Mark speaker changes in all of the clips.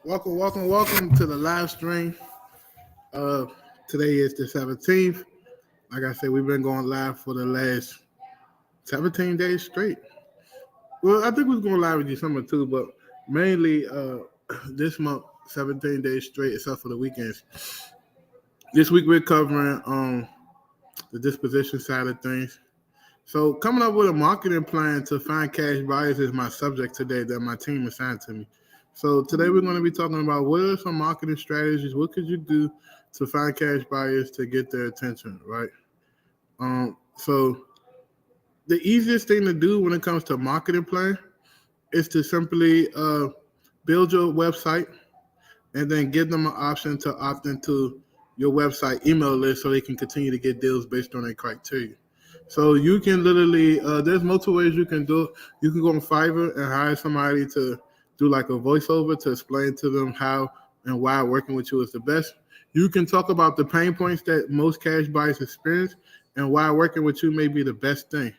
Speaker 1: Welcome to the live stream. Uh, Today is the 17th. Like I said, we've been going live for the last 17 days straight. Well, I think we was going live with December too, but mainly this month, 17 days straight, except for the weekends. This week we're covering the disposition side of things. So coming up with a marketing plan to find cash buyers is my subject today that my team assigned to me. So today we're going to be talking about what are some marketing strategies, what could you do to find cash buyers to get their attention, right? So the easiest thing to do when it comes to marketing plan is to simply build your website and then give them an option to opt into your website email list so they can continue to get deals based on their criteria. So you can literally, there's multiple ways you can do it. You can go on Fiverr and hire somebody to do like a voiceover to explain to them how and why working with you is the best. You can talk about the pain points that most cash buyers experience and why working with you may be the best thing,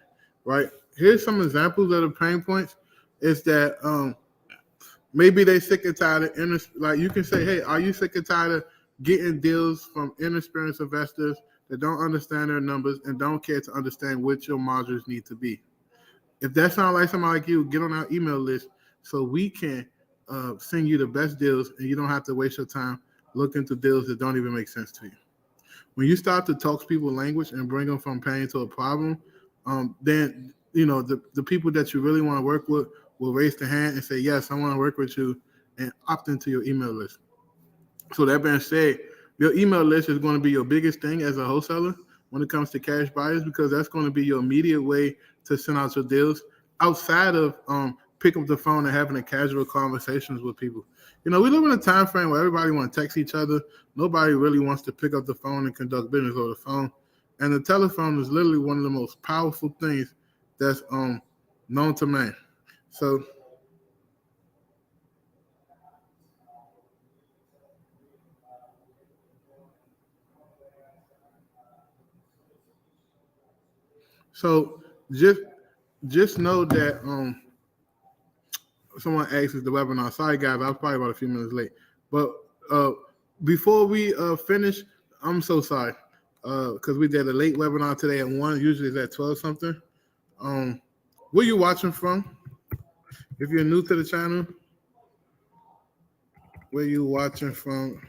Speaker 1: right? Here's some examples of the pain points. Is that maybe they sick and tired of like you can say, hey, are you sick and tired of getting deals from inexperienced investors that don't understand their numbers and don't care to understand what your margins need to be? If that sounds like somebody like you, get on our email list so we can send you the best deals and you don't have to waste your time looking to deals that don't even make sense to you. When you start to talk people's language and bring them from pain to a problem, then the people that you really want to work with will raise their hand and say, yes, I want to work with you, and opt into your email list. So that being said, your email list is going to be your biggest thing as a wholesaler when it comes to cash buyers, because that's going to be your immediate way to send out your deals outside of pick up the phone and having a casual conversations with people. We live in a time frame where everybody wants to text each other. Nobody really wants to pick up the phone and conduct business over the phone. And the telephone is literally one of the most powerful things that's known to man. So just know that someone asked us the webinar. Sorry guys, I was probably about a few minutes late. But before we finish, I'm so sorry because we did a late webinar today at 1. Usually it's at 12 something. Where you watching from? If you're new to the channel, where you watching from?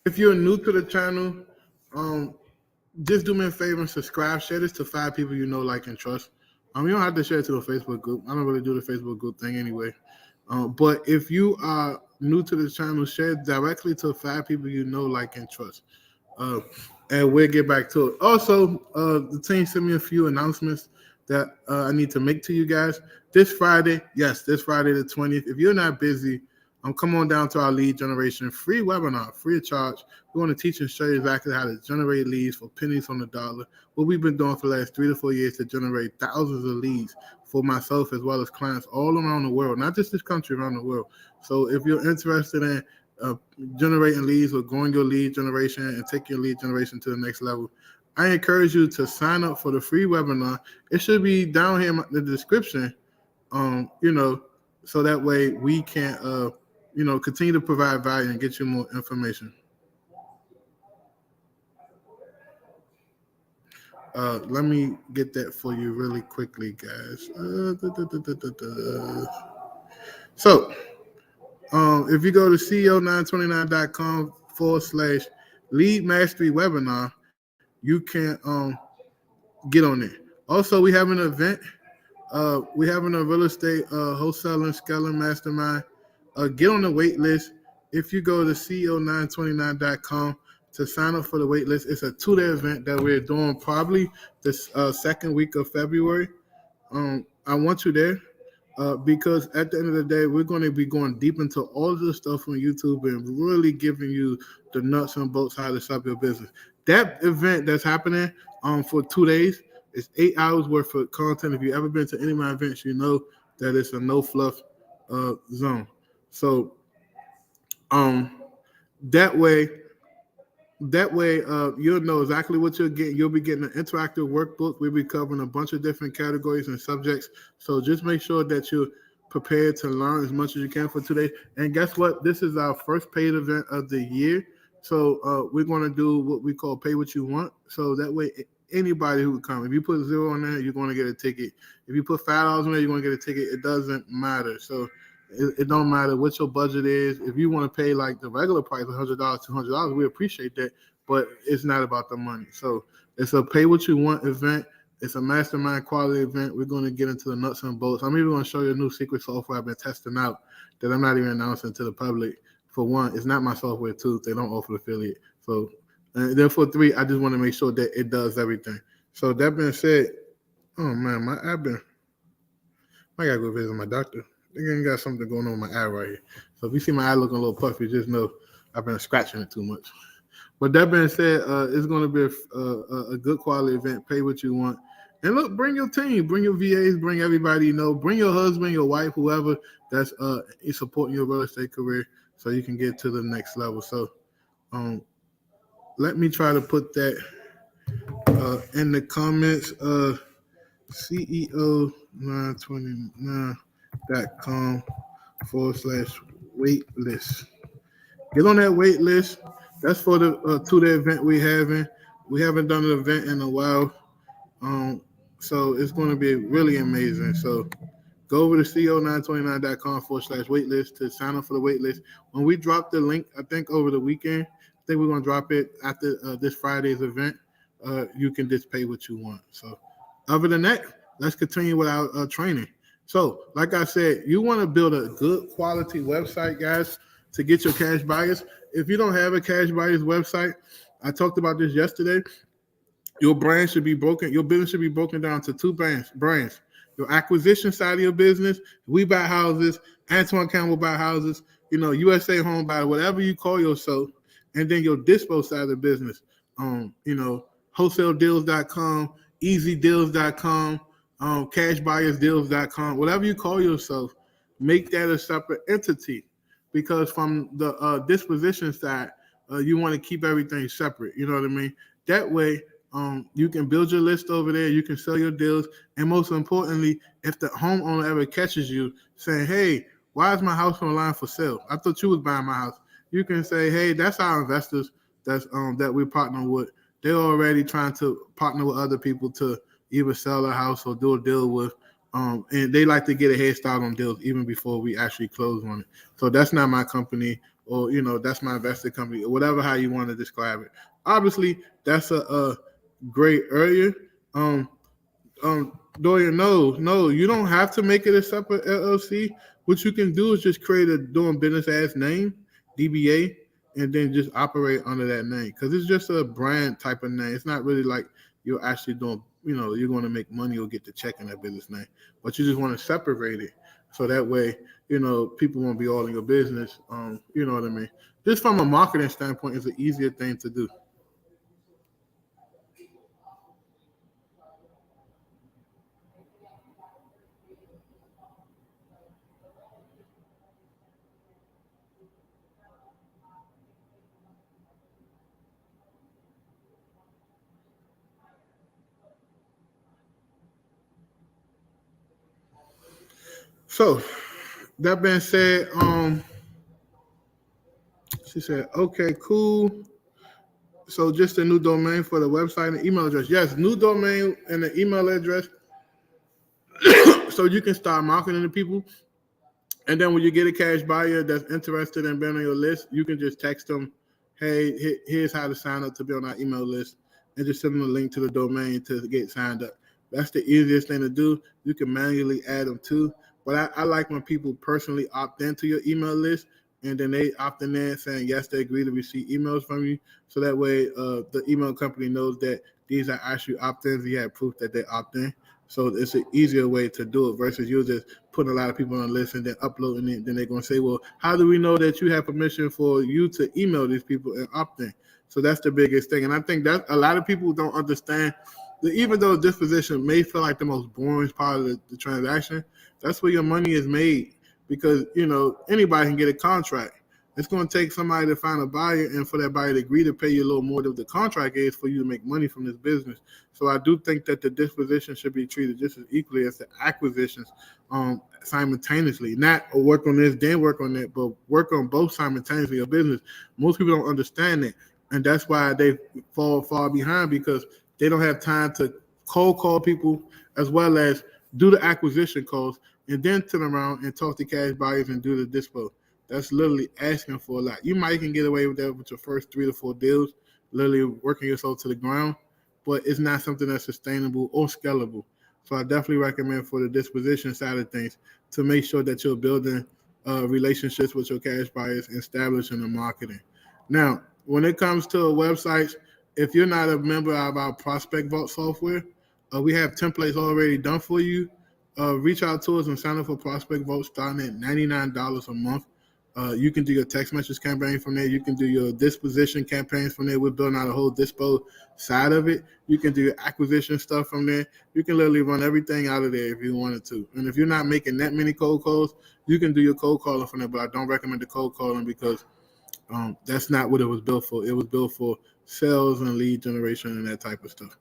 Speaker 1: If you're new to the channel, just do me a favor and subscribe. Share this to 5 people you know, like, and trust. You don't have to share it to the Facebook group. I don't really do the Facebook group thing anyway. But if you are new to the channel, share it directly to 5 people you know, like, and trust. And we'll get back to it. Also, the team sent me a few announcements that I need to make to you guys. This Friday the 20th, if you're not busy, come on down to our lead generation free webinar, free of charge. We want to teach and show you exactly how to generate leads for pennies on the dollar. What we've been doing for the last 3 to 4 years to generate thousands of leads for myself as well as clients all around the world, not just this country, around the world. So if you're interested in generating leads or growing your lead generation and take your lead generation to the next level, I encourage you to sign up for the free webinar. It should be down here in the description, so that way we can continue to provide value and get you more information. Let me get that for you really quickly, guys. So, if you go to CEO929.com/lead mastery webinar, you can get on there. Also, we have an event. We're having a real estate wholesaling scaling mastermind. Get on the wait list. If you go to CEO929.com to sign up for the wait list, it's a 2-day event that we're doing probably this second week of February. I want you there because at the end of the day, we're going to be going deep into all of the stuff on YouTube and really giving you the nuts and bolts how to start your business. That event that's happening for 2 days is 8 hours worth of content. If you've ever been to any of my events, you know that it's a no fluff zone. So that way That way, you'll know exactly what you're getting. You'll be getting an interactive workbook. We'll be covering a bunch of different categories and subjects. So just make sure that you're prepared to learn as much as you can for today. And guess what? This is our first paid event of the year. So we're going to do what we call pay what you want. So that way, anybody who come, if you put zero on there, you're going to get a ticket. If you put $5 on there, you're going to get a ticket. It doesn't matter. So it don't matter what your budget is. If you want to pay like the regular price, $100, $200, we appreciate that, but it's not about the money. So it's a pay what you want event. It's a mastermind quality event. We're going to get into the nuts and bolts. I'm even going to show you a new secret software I've been testing out that I'm not even announcing to the public. For one, it's not my software too. They don't offer affiliate. So and then for three, I just want to make sure that it does everything. So that being said, oh man, I gotta go visit my doctor. I got something going on with my eye right here. So if you see my eye looking a little puffy, just know I've been scratching it too much. But that being said, it's going to be a good quality event. Pay what you want. And look, bring your team, bring your VAs, bring everybody you know, bring your husband, your wife, whoever that's supporting your real estate career so you can get to the next level. So let me try to put that in the comments. CEO929.com/wait list. Get on that wait list. That's for the 2-day event we're having. We haven't done an event in a while. So it's going to be really amazing. So go over to CEO929.com/waitlist to sign up for the wait list. When we drop the link, I think over the weekend, I think we're going to drop it after this Friday's event. You can just pay what you want. So other than that, let's continue with our training. So like I said, you want to build a good quality website, guys, to get your cash buyers. If you don't have a cash buyers website, I talked about this yesterday. Your brand should be broken. Your business should be broken down to two brands. Your acquisition side of your business, we buy houses. Antoine Campbell buy houses. USA Home Buy, whatever you call yourself. And then your dispo side of the business. WholesaleDeals.com, EasyDeals.com, CashBuyersDeals.com, whatever you call yourself, make that a separate entity. Because from the disposition side, you want to keep everything separate. You know what I mean? That way, you can build your list over there. You can sell your deals. And most importantly, if the homeowner ever catches you saying, hey, why is my house online for sale? I thought you was buying my house. You can say, hey, that's our investors that we're partnering with. They're already trying to partner with other people to either sell a house or do a deal with. And they like to get a head start on deals even before we actually close on it. So that's not my company, or that's my investor company, or whatever how you want to describe it. Obviously, that's a great area. Dorian, no, you don't have to make it a separate LLC. What you can do is just create a doing business as name, DBA, and then just operate under that name, because it's just a brand type of name. It's not really like you're actually doing, you're going to make money or get the check in that business name, but you just want to separate it so that way, people won't be all in your business. You know what I mean? Just from a marketing standpoint, it's an easier thing to do. So that being said, she said, okay, cool. So just a new domain for the website and email address. Yes, new domain and the email address. So you can start marketing to people. And then when you get a cash buyer that's interested in being on your list, you can just text them, hey, here's how to sign up to be on our email list, and just send them a link to the domain to get signed up. That's the easiest thing to do. You can manually add them too. But I like when people personally opt into your email list, and then they opt in there saying, yes, they agree to receive emails from you. So that way the email company knows that these are actually opt-ins. You have proof that they opt in. So it's an easier way to do it versus you just putting a lot of people on the list and then uploading it. Then they're going to say, well, how do we know that you have permission for you to email these people and opt in? So that's the biggest thing. And I think that a lot of people don't understand that even though disposition may feel like the most boring part of the transaction, that's where your money is made, because, anybody can get a contract. It's going to take somebody to find a buyer and for that buyer to agree to pay you a little more than the contract is for you to make money from this business. So I do think that the disposition should be treated just as equally as the acquisitions simultaneously. Not work on this, then work on that, but work on both simultaneously of business. Most people don't understand that. And that's why they fall far behind, because they don't have time to cold call people as well as do the acquisition calls and then turn around and talk to cash buyers and do the dispo. That's literally asking for a lot. You might can get away with that with your first 3 to 4 deals, literally working yourself to the ground, but it's not something that's sustainable or scalable. So I definitely recommend for the disposition side of things to make sure that you're building relationships with your cash buyers and establishing the marketing. Now, when it comes to websites, if you're not a member of our Prospect Vault software, we have templates already done for you. Reach out to us and sign up for Prospect Vault starting at $99 a month. You can do your text message campaign from there. You can do your disposition campaigns from there. We're building out a whole dispo side of it. You can do your acquisition stuff from there. You can literally run everything out of there if you wanted to. And if you're not making that many cold calls, you can do your cold calling from there. But I don't recommend the cold calling because that's not what it was built for. It was built for sales and lead generation and that type of stuff.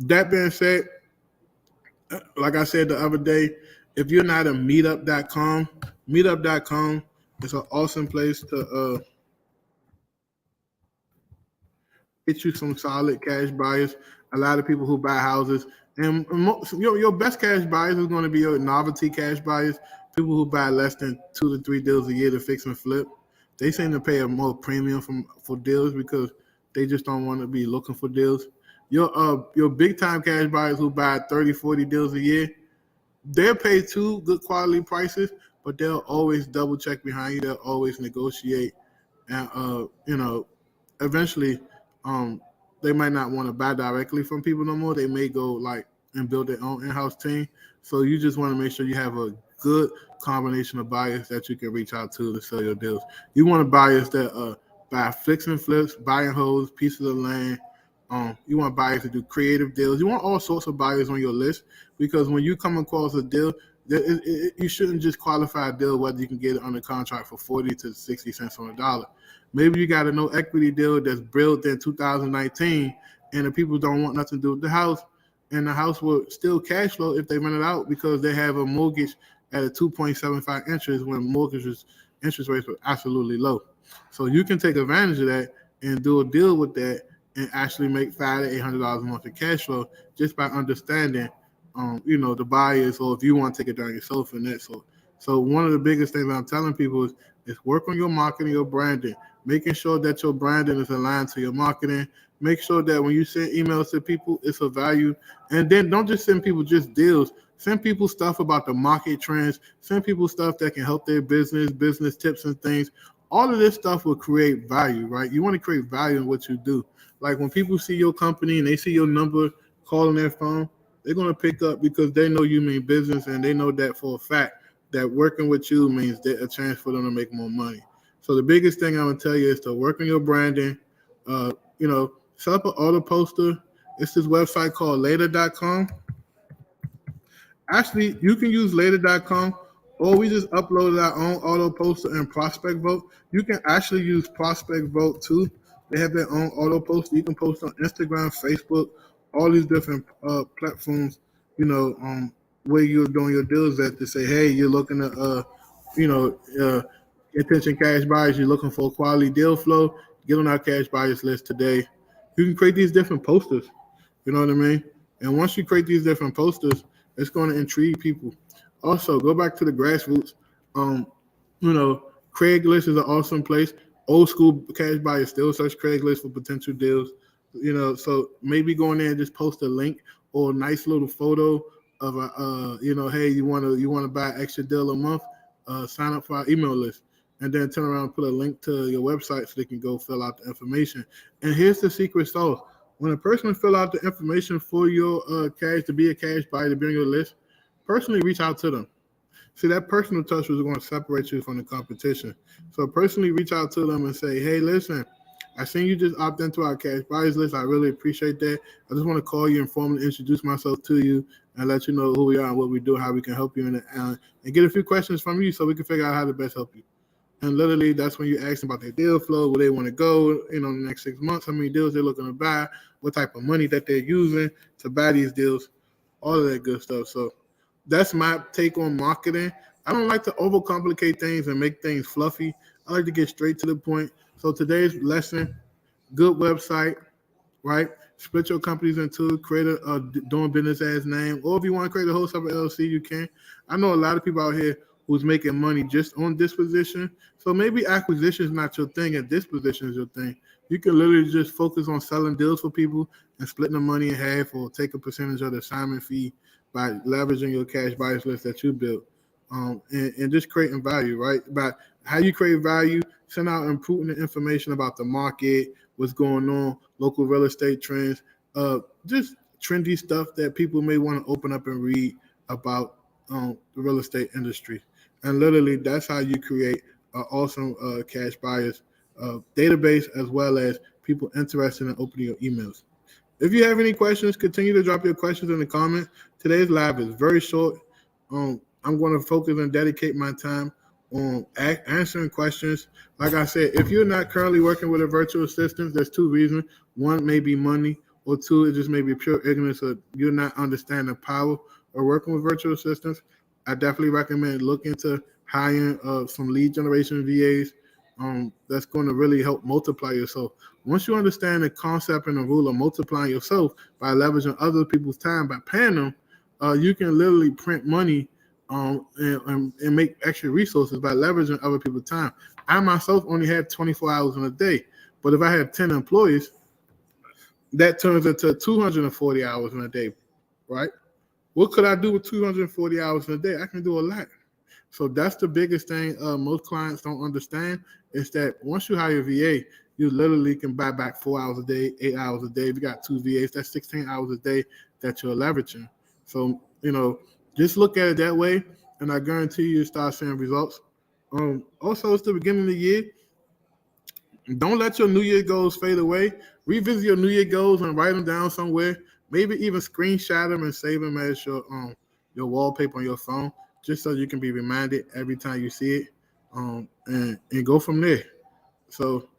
Speaker 1: That being said, like I said the other day, if you're not a meetup.com is an awesome place to get you some solid cash buyers. A lot of people who buy houses, and your best cash buyers is going to be your novelty cash buyers, people who buy less than 2 to 3 deals a year to fix and flip. They seem to pay a more premium for deals because they just don't want to be looking for deals. Your big time cash buyers who buy 30, 40 deals a year, they'll pay 2 good quality prices, but they'll always double check behind you. They'll always negotiate, and eventually, they might not want to buy directly from people no more. They may go and build their own in-house team. So you just want to make sure you have a good combination of buyers that you can reach out to sell your deals. You want buyers that buy fix and flips, buy and holds, pieces of land. You want buyers to do creative deals. You want all sorts of buyers on your list, because when you come across a deal, you shouldn't just qualify a deal whether you can get it under contract for 40 to 60 cents on the dollar. Maybe you got a no equity deal that's built in 2019 and the people don't want nothing to do with the house, and the house will still cash flow if they rent it out because they have a mortgage at a 2.75 interest when interest rates were absolutely low. So you can take advantage of that and do a deal with that and actually make $500 to $800 a month in cash flow just by understanding, the buyers, or if you want to take it down yourself and that sort. So one of the biggest things I'm telling people is work on your marketing, your branding, making sure that your branding is aligned to your marketing. Make sure that when you send emails to people, it's of value. And then don't just send people just deals. Send people stuff about the market trends. Send people stuff that can help their business tips and things. All of this stuff will create value, right? You want to create value in what you do. Like when people see your company and they see your number calling their phone, they're going to pick up because they know you mean business, and they know that for a fact that working with you means a chance for them to make more money. So the biggest thing I'm going to tell you is to work on your branding. Set up an auto poster. It's this website called later.com. Actually, you can use later.com, or we just uploaded our own auto poster in Prospect Vote. You can actually use Prospect Vote too. They have their own auto poster. You can post on Instagram, Facebook, all these different platforms, where you're doing your deals at, to say, hey, you're looking at, attention cash buyers, you're looking for a quality deal flow, get on our cash buyers list today. You can create these different posters, you know what I mean? And once you create these different posters, it's going to intrigue people. Also, go back to the grassroots. Craigslist is an awesome place. Old school cash buyers still search Craigslist for potential deals. So maybe go in there and just post a link or a nice little photo of hey, you want to buy an extra deal a month, sign up for our email list, and then turn around and put a link to your website so they can go fill out the information. And here's the secret sauce. When a person fill out the information for your cash, to be a cash buyer, to be on your list, personally reach out to them. See, that personal touch was going to separate you from the competition. So personally reach out to them and say, hey, listen, I seen you just opt into our cash buyers list. I really appreciate that. I just want to call you and formally introduce myself to you and let you know who we are and what we do, how we can help you in it, and get a few questions from you so we can figure out how to best help you. And literally, that's when you ask them about their deal flow, where they want to go, in the next 6 months, how many deals they're looking to buy, what type of money that they're using to buy these deals, all of that good stuff. So that's my take on marketing. I don't like to overcomplicate things and make things fluffy. I like to get straight to the point. So today's lesson, good website, right? Split your companies into, create a doing business as name, or if you want to create a whole separate LLC, you can. I know a lot of people out here who's making money just on disposition. So maybe acquisition is not your thing and disposition is your thing. You can literally just focus on selling deals for people and splitting the money in half or take a percentage of the assignment fee by leveraging your cash buyers list that you built. And just creating value, right? About how you create value, send out important information about the market, what's going on, local real estate trends, just trendy stuff that people may want to open up and read about the real estate industry. And literally, that's how you create an awesome cash buyers database, as well as people interested in opening your emails. If you have any questions, continue to drop your questions in the comments. Today's live is very short. I'm going to focus and dedicate my time on answering questions. Like I said, if you're not currently working with a virtual assistant, there's two reasons. One may be money, or two, it just may be pure ignorance of you're not understanding the power of working with virtual assistants. I definitely recommend looking into hiring some lead generation VAs. That's going to really help multiply yourself. Once you understand the concept and the rule of multiplying yourself by leveraging other people's time by paying them, you can literally print money and make extra resources by leveraging other people's time. I myself only have 24 hours in a day, but if I have 10 employees, that turns into 240 hours in a day, right? What could I do with 240 hours in a day? I can do a lot. So that's the biggest thing most clients don't understand is that once you hire a VA, you literally can buy back 4 hours a day, 8 hours a day. If you got two VAs, that's 16 hours a day that you're leveraging. So, just look at it that way, and I guarantee you start seeing results. Also, it's the beginning of the year. Don't let your New Year goals fade away. Revisit your New Year goals and write them down somewhere. Maybe even screenshot them and save them as your wallpaper on your phone, just so you can be reminded every time you see it, and go from there. So.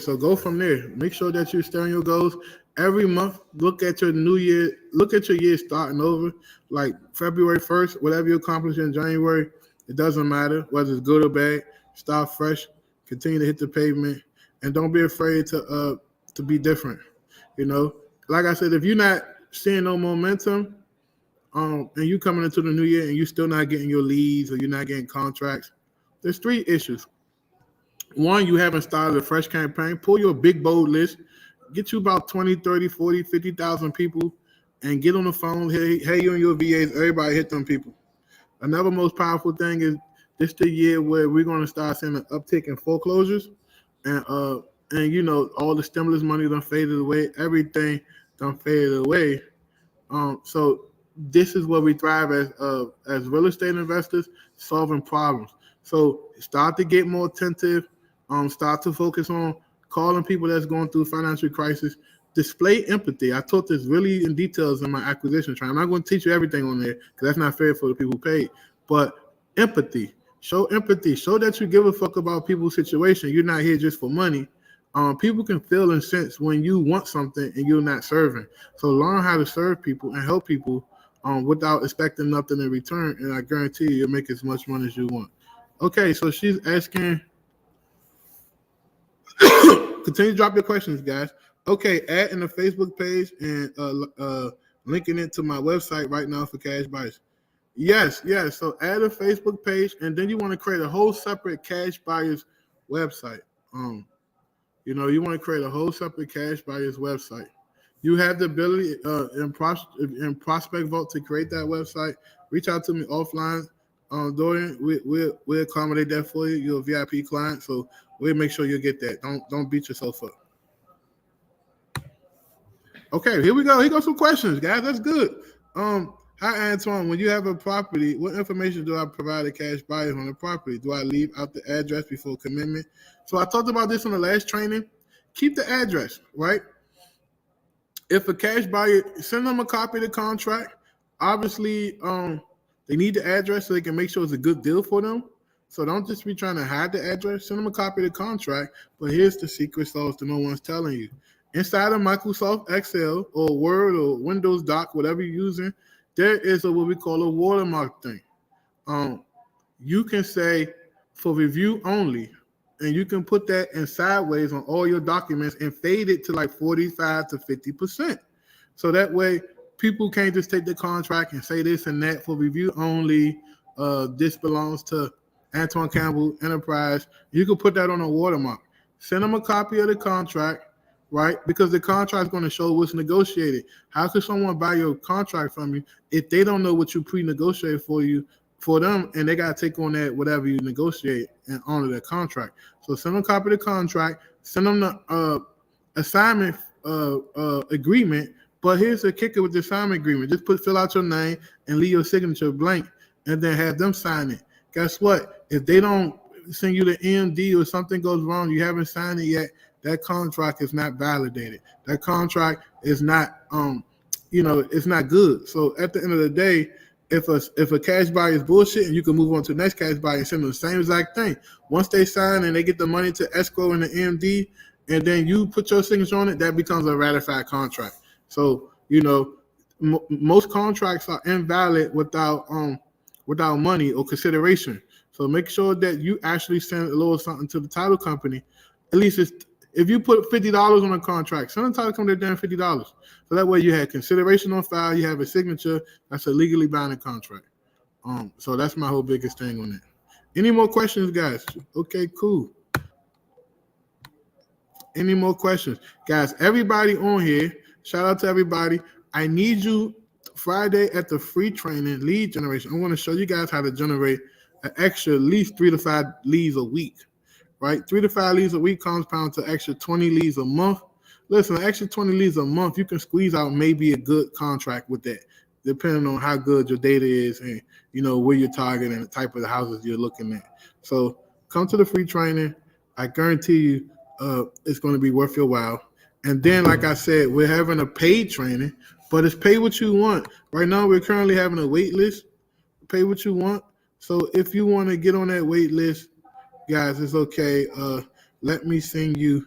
Speaker 1: So go from there. Make sure that you're steering your goals every month. Look at your new year. Look at your year starting over, like February 1st. Whatever you accomplish in January, it doesn't matter whether it's good or bad. Start fresh. Continue to hit the pavement, and don't be afraid to be different. Like I said, if you're not seeing no momentum, and you coming into the new year and you still not getting your leads or you're not getting contracts, there's three issues. One, you haven't started a fresh campaign. Pull your big, bold list. Get you about 20, 30, 40, 50,000 people and get on the phone. Hey, you and your VAs, everybody hit them people. Another most powerful thing is this the year where we're going to start seeing an uptick in foreclosures. And all the stimulus money done faded away. Everything done faded away. So this is where we thrive as real estate investors, solving problems. So start to get more attentive. Start to focus on calling people that's going through financial crisis. Display empathy. I taught this really in details in my acquisition training. I'm not going to teach you everything on there because that's not fair for the people who paid. But empathy. Show empathy. Show that you give a fuck about people's situation. You're not here just for money. People can feel and sense when you want something and you're not serving. So learn how to serve people and help people without expecting nothing in return. And I guarantee you'll make as much money as you want. Okay, so she's asking. Continue to drop your questions, guys. Okay, add in the Facebook page and linking it to my website right now for cash buyers. Yes. So add a Facebook page, and then you want to create a whole separate cash buyers website. You want to create a whole separate cash buyers website. You have the ability in Prospect Vault to create that website. Reach out to me offline. Dorian, we'll accommodate that for you. You're a VIP client, so we'll make sure you get that. Don't beat yourself up. Okay, here we go. Here goes some questions, guys. That's good. How Hi, Antoine. When you have a property, what information do I provide a cash buyer on the property? Do I leave out the address before commitment? So I talked about this in the last training. Keep the address, right? If a cash buyer, send them a copy of the contract. Obviously, they need the address so they can make sure it's a good deal for them. So don't just be trying to hide the address. Send them a copy of the contract. But here's the secret sauce that no one's telling you. Inside of Microsoft Excel or Word or Windows Doc, whatever you're using, there is what we call a watermark thing. Um, you can say for review only, and you can put that in sideways on all your documents and fade it to like 45 to 50%. So that way people can't just take the contract and say this and that for review only. This belongs to Antoine Campbell Enterprise. You can put that on a watermark. Send them a copy of the contract, right? Because the contract is going to show what's negotiated. How could someone buy your contract from you if they don't know what you pre-negotiated for them, and they got to take on that whatever you negotiate and honor their contract? So send them a copy of the contract. Send them the assignment agreement. But here's the kicker with the assignment agreement: just fill out your name and leave your signature blank, and then have them sign it. Guess what? If they don't send you the MD or something goes wrong, you haven't signed it yet, that contract is not validated. That contract is not it's not good. So at the end of the day, if a cash buyer is bullshit, and you can move on to the next cash buyer and send them the same exact thing. Once they sign and they get the money to escrow in the MD, and then you put your signature on it, that becomes a ratified contract. So most contracts are invalid without money or consideration. So make sure that you actually send a little something to the title company. At least if you put $50 on a contract, send the title company down $50. So that way you have consideration on file, you have a signature. That's a legally binding contract. So that's my whole biggest thing on it. Any more questions, guys? Okay, cool. Any more questions? Guys, everybody on here, shout out to everybody. I need you Friday at the free training, lead generation. I'm going to show you guys how to generate an extra at least 3 to 5 leads a week, right? 3 to 5 leads a week compound to extra 20 leads a month. Listen, an extra 20 leads a month, you can squeeze out maybe a good contract with that, depending on how good your data is and, where you're targeting and the type of the houses you're looking at. So come to the free training. I guarantee you it's going to be worth your while. And then, like I said, we're having a paid training, but it's pay what you want. Right now, we're currently having a wait list. Pay what you want. So if you want to get on that wait list, guys, it's okay. Let me send you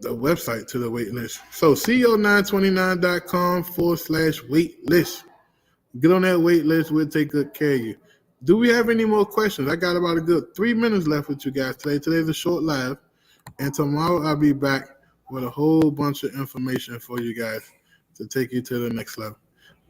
Speaker 1: the website to the wait list. So co929.com/wait list. Get on that wait list. We'll take good care of you. Do we have any more questions? I got about a good 3 minutes left with you guys today. Today's a short live. And tomorrow I'll be back with a whole bunch of information for you guys to take you to the next level.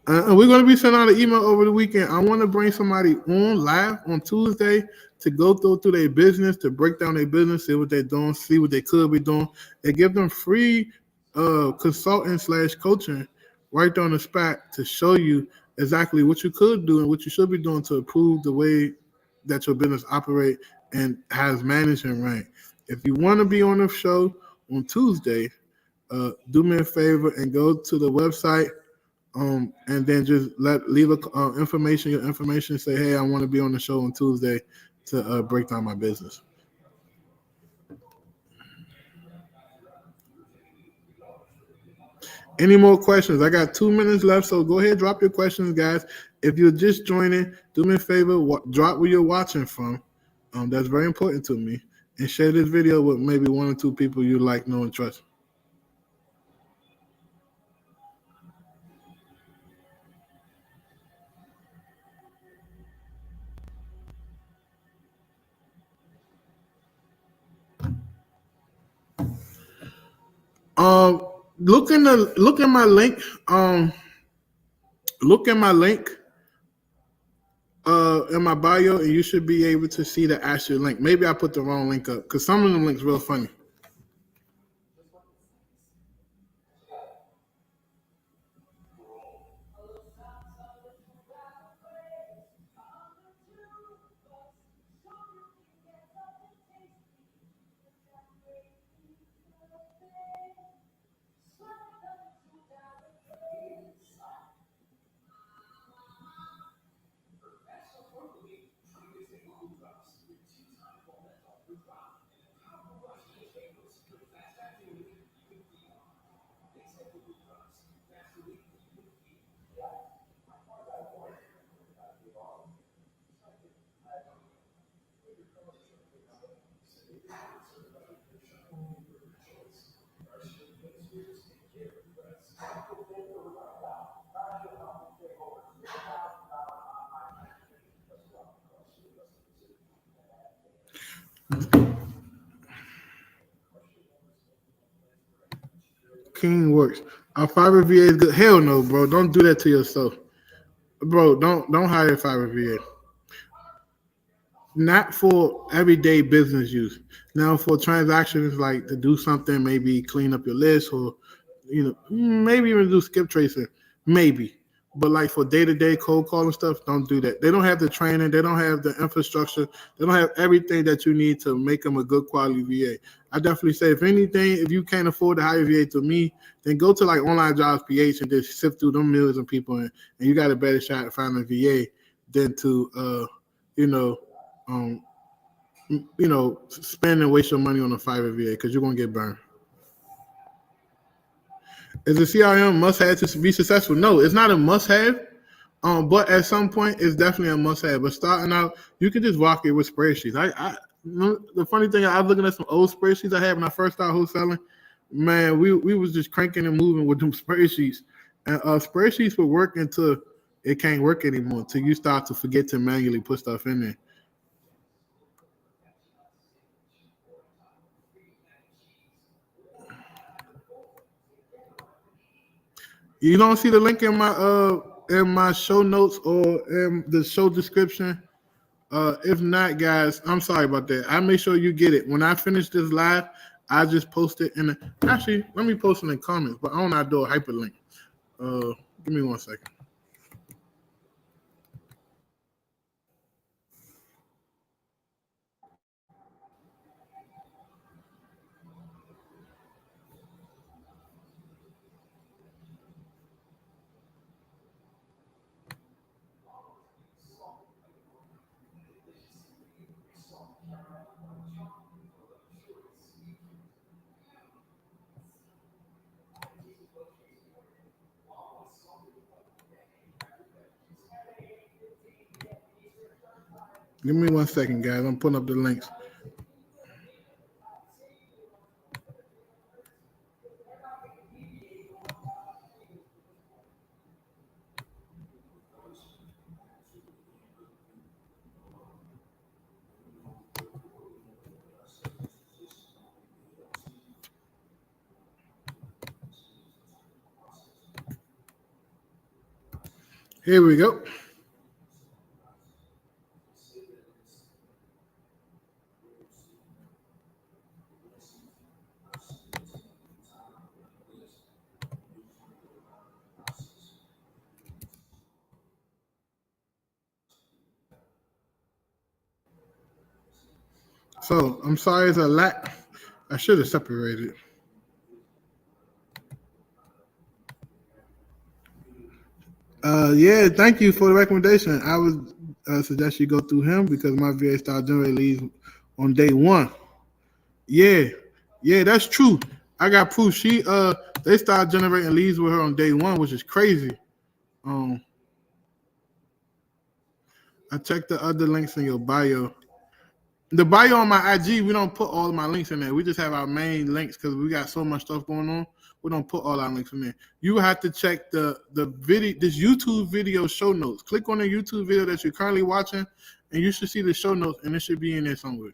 Speaker 1: And we're going to be sending out an email over the weekend. I want to bring somebody on live on Tuesday to go through their business, to break down their business, see what they're doing, see what they could be doing, and give them free consulting/coaching right on the spot to show you exactly what you could do and what you should be doing to improve the way that your business operate and has management rank. If you want to be on the show on Tuesday, do me a favor and go to the website. And then just leave your information. Say, hey, I want to be on the show on Tuesday to break down my business. Any more questions? I got 2 minutes left, so go ahead, drop your questions, guys. If you're just joining, do me a favor, drop where you're watching from. That's very important to me. And share this video with maybe 1 or 2 people you like, know, and trust. Look at my link. Look at my link in my bio, and you should be able to see the actual link. Maybe I put the wrong link up because some of them links real funny. King works. A fiber VA is good. Hell no, bro. Don't do that to yourself, bro. Don't hire a fiber VA. Not for everyday business use. Now, for transactions like to do something, maybe clean up your list, or maybe even do skip tracing, maybe. But like for day to day cold calling stuff, don't do that. They don't have the training, they don't have the infrastructure, they don't have everything that you need to make them a good quality VA. I definitely say, if anything, if you can't afford to hire VA to me, then go to like Online Jobs PH and just sift through them millions of people, and you got a better shot at finding a VA than to you know um, spend and waste your money on a Fiverr VA, because you're gonna get burned. Is a CRM must have to be successful? No, it's not a must have. But at some point, it's definitely a must have. But starting out, you can just rock it with spreadsheets. The funny thing, I was looking at some old spreadsheets I had when I first started wholesaling. Man, we was just cranking and moving with them spreadsheets, and spreadsheets will work until it can't work anymore, until you start to forget to manually put stuff in there. You don't see the link in my show notes or in the show description. If not, guys, I'm sorry about that. I make sure you get it. When I finish this live, I just post it actually, let me post it in the comments, but I don't know how to do a hyperlink. Give me 1 second. Give me 1 second, guys. I'm putting up the links. Here we go. So I'm sorry, it's a lot. I should have separated. Yeah, thank you for the recommendation. I would suggest you go through him, because my VA started generating leads on day one. Yeah, that's true. I got proof. They started generating leads with her on day one, which is crazy. I checked the other links in your bio. The bio on my IG, we don't put all of my links in there. We just have our main links, because we got so much stuff going on. We don't put all our links in there. You have to check the video, this YouTube video show notes. Click on the YouTube video that you're currently watching, and you should see the show notes, and it should be in there somewhere.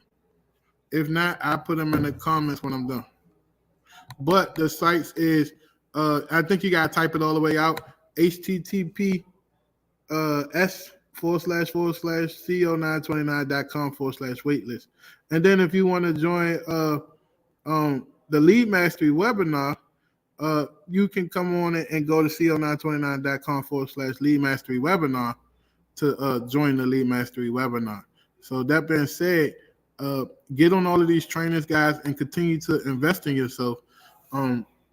Speaker 1: If not, I'll put them in the comments when I'm done. But the sites is, I think you gotta type it all the way out. HTTP s//co929.com/waitlist. And then if you want to join the Lead Mastery webinar, you can come on and go to co929.com/Lead Mastery webinar to join the Lead Mastery webinar. So that being said, get on all of these trainings, guys, and continue to invest in yourself.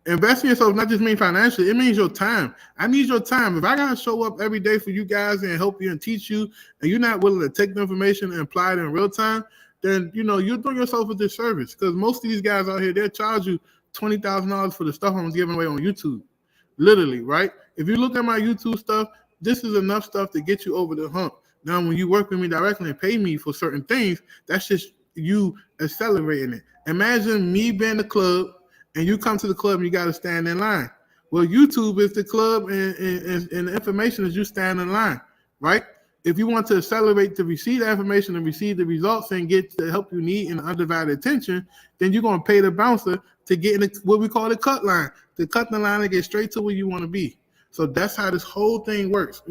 Speaker 1: Invest in yourself not just mean financially, it means your time. I need your time. If I gotta show up every day for you guys and help you and teach you, and you're not willing to take the information and apply it in real time, then you're doing yourself a disservice. Because most of these guys out here, they'll charge you $20,000 for the stuff I'm giving away on YouTube. Literally, right? If you look at my YouTube stuff, this is enough stuff to get you over the hump. Now, when you work with me directly and pay me for certain things, that's just you accelerating it. Imagine me being the club, and you come to the club and you got to stand in line. Well, YouTube is the club, and the information is you stand in line, right? If you want to accelerate to receive the information and receive the results and get the help you need and undivided attention, then you're going to pay the bouncer to get in what we call the cut line, to cut the line and get straight to where you want to be. So that's how this whole thing works.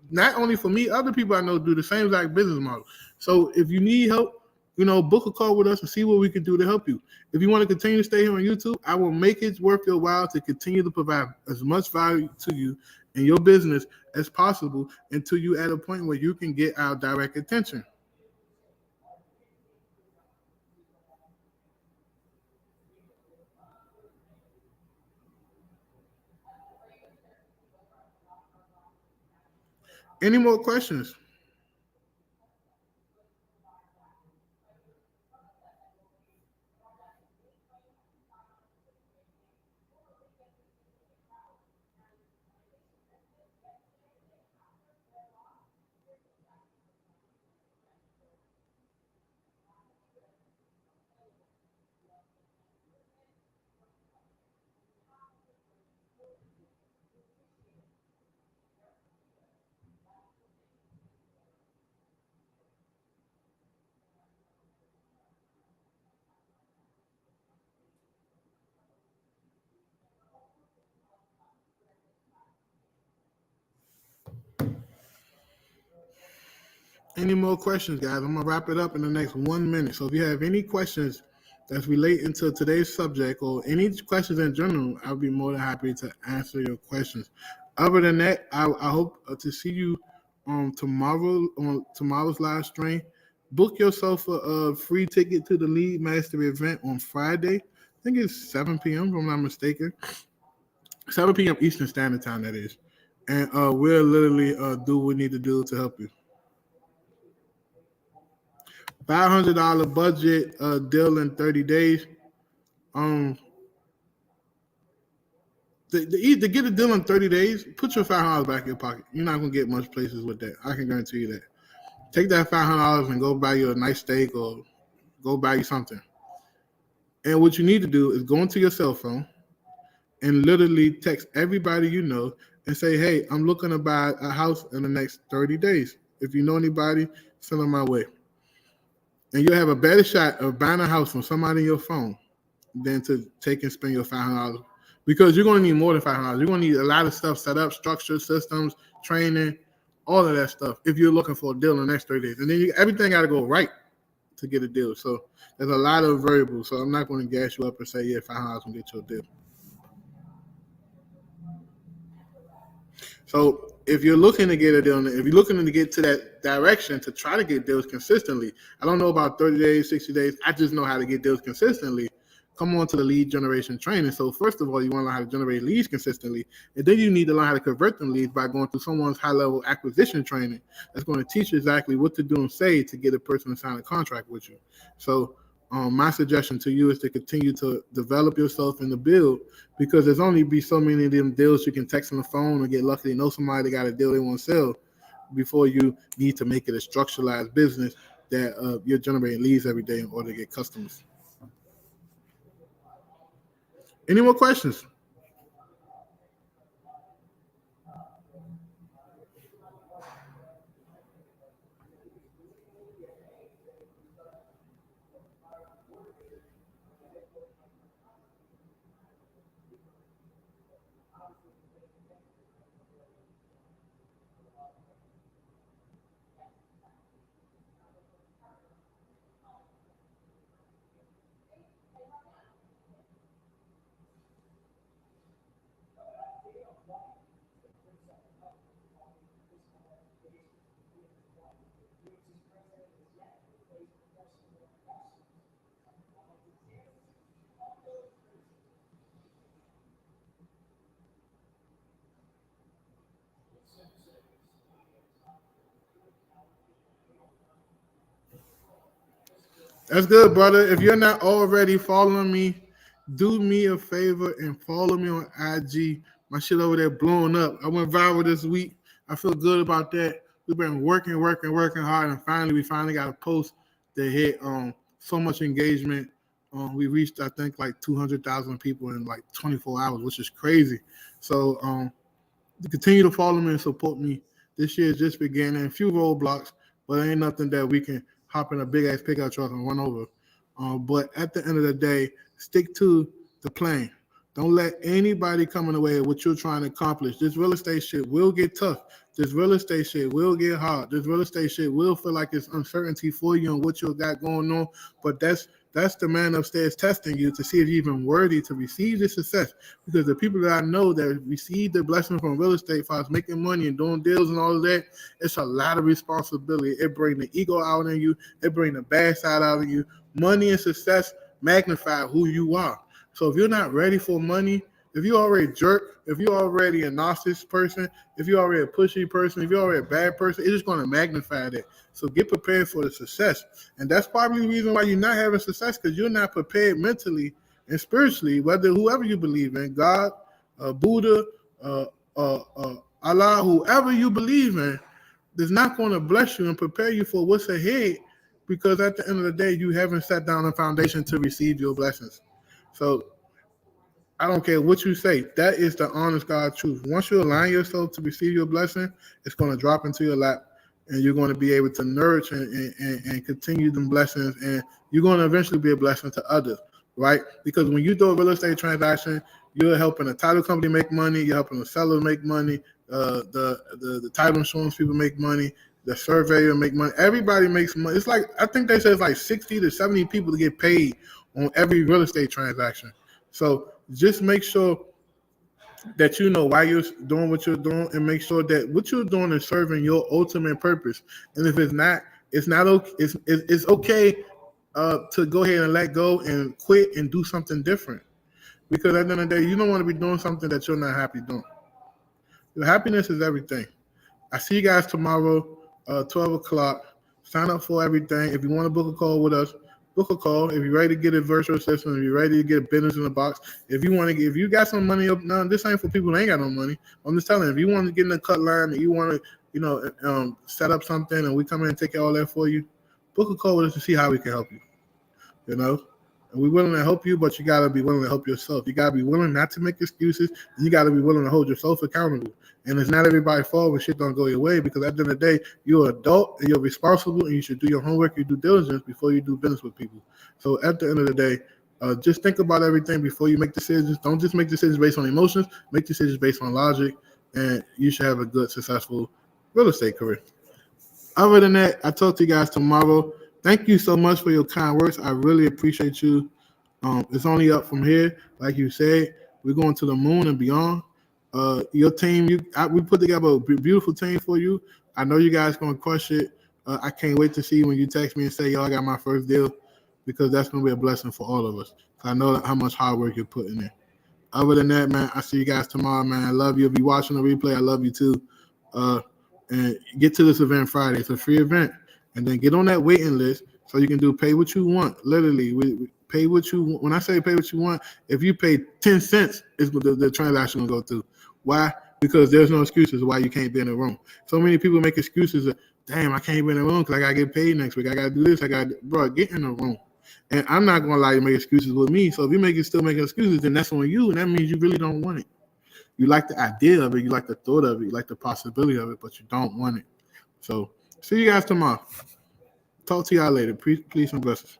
Speaker 1: Not only for me, other people I know do the same exact business model. So if you need help, book a call with us and see what we can do to help you. If you want to continue to stay here on YouTube, I will make it worth your while to continue to provide as much value to you and your business as possible until you at a point where you can get our direct attention. Any more questions? Any more questions, guys? I'm gonna wrap it up in the next 1 minute. So if you have any questions that's relating to today's subject or any questions in general, I'll be more than happy to answer your questions. Other than that, I hope to see you tomorrow on tomorrow's live stream. Book yourself a free ticket to the Lead Mastery event on Friday. I think it's 7 p.m. if I'm not mistaken. 7 p.m. Eastern Standard Time, that is. And we'll literally do what we need to do to help you. $500 budget deal in 30 days. To get a deal in 30 days, put your $500 back in your pocket. You're not gonna get much places with that. I can guarantee you that. Take that $500 and go buy you a nice steak or go buy you something. And what you need to do is go into your cell phone and literally text everybody you know and say, "Hey, I'm looking to buy a house in the next 30 days. If you know anybody, send them my way." And you'll have a better shot of buying a house from somebody in your phone than to take and spend your $500, because you're going to need more than $500. You're going to need a lot of stuff set up, structure, systems, training, all of that stuff if you're looking for a deal in the next 30 days. And then everything got to go right to get a deal. So there's a lot of variables. So I'm not going to gas you up and say, yeah, $500 will get you a deal. So if you're looking to get a deal, if you're looking to get to that direction to try to get deals consistently, I don't know about 30 days, 60 days. I just know how to get deals consistently. Come on to the lead generation training. So first of all, you want to learn how to generate leads consistently. And then you need to learn how to convert them leads by going through someone's high-level acquisition training that's going to teach you exactly what to do and say to get a person to sign a contract with you. So my suggestion to you is to continue to develop yourself in the build, because there's only be so many of them deals you can text on the phone or get lucky to know somebody that got a deal they want to sell before you need to make it a structuralized business that you're generating leads every day in order to get customers. Any more questions? That's good, brother. If you're not already following me, do me a favor and follow me on IG. My shit over there blowing up. I went viral this week. I feel good about that. We've been working hard, and we finally got a post that hit so much engagement. We reached, I think, like 200,000 people in like 24 hours, which is crazy. So continue to follow me and support me. This year is just beginning. A few roadblocks, but ain't nothing that we can hop in a big ass pickup truck and run over. But at the end of the day, stick to the plan. Don't let anybody come in the way of what you're trying to accomplish. This real estate shit will get tough. This real estate shit will get hard. This real estate shit will feel like it's uncertainty for you and what you got going on. But that's the man upstairs testing you to see if you're even worthy to receive the success. Because the people that I know that receive the blessing from real estate, for us making money and doing deals and all of that, it's a lot of responsibility. It brings the ego out in you. It brings the bad side out of you. Money and success magnify who you are. So if you're not ready for money, if you're already a jerk, if you're already a narcissist person, if you're already a pushy person, if you're already a bad person, it's just going to magnify that. So get prepared for the success. And that's probably the reason why you're not having success, because you're not prepared mentally and spiritually, whether whoever you believe in, God, Buddha, Allah, whoever you believe in, is not going to bless you and prepare you for what's ahead, because at the end of the day, you haven't set down a foundation to receive your blessings. So I don't care what you say. That is the honest God truth. Once you align yourself to receive your blessing, it's going to drop into your lap, and you're going to be able to nourish and continue them blessings, and you're going to eventually be a blessing to others, right? Because when you do a real estate transaction, you're helping a title company make money. You're helping the seller make money. The title insurance people make money. The surveyor make money. Everybody makes money. It's like, I think they say it's like 60 to 70 people to get paid on every real estate transaction. So just make sure that you know why you're doing what you're doing, and make sure that what you're doing is serving your ultimate purpose. And if it's not okay. It's okay to go ahead and let go and quit and do something different. Because at the end of the day, you don't want to be doing something that you're not happy doing. Your happiness is everything. I see you guys tomorrow, 12 o'clock. Sign up for everything. If you want to book a call with us, book a call. If you're ready to get a virtual assistant, if you're ready to get a business in the box, if you got some money up now, this ain't for people who ain't got no money. I'm just telling you, if you want to get in the cut line and you want to, set up something and we come in and take all that for you, book a call with us to see how we can help you. And we're willing to help you, but you got to be willing to help yourself. You got to be willing not to make excuses. And you got to be willing to hold yourself accountable. And it's not everybody's fault when shit don't go your way, because at the end of the day, you're an adult and you're responsible, and you should do your homework, your due diligence before you do business with people. So at the end of the day, just think about everything before you make decisions. Don't just make decisions based on emotions. Make decisions based on logic, and you should have a good, successful real estate career. Other than that, I'll talk to you guys tomorrow. Thank you so much for your kind words. I really appreciate you. It's only up from here. Like you said, we're going to the moon and beyond. Your team, we put together a beautiful team for you. I know you guys going to crush it. I can't wait to see when you text me and say, yo, I got my first deal, because that's going to be a blessing for all of us. I know how much hard work you're putting in. Other than that, man, I'll see you guys tomorrow, man. I love you. If you're watching the replay, I love you too. And get to this event Friday. It's a free event. And then get on that waiting list so you can do pay what you want. Literally, we pay what you want. When I say pay what you want, if you pay 10 cents, the transaction will go through. Why? Because there's no excuses why you can't be in the room. So many people make excuses of, damn, I can't be in the room because I got to get paid next week. I got to do this. Bro, get in the room. And I'm not going to allow you to make excuses with me. So if you still making excuses, then that's on you. And that means you really don't want it. You like the idea of it. You like the thought of it. You like the possibility of it, but you don't want it. So see you guys tomorrow. Talk to y'all later. Peace and blessings.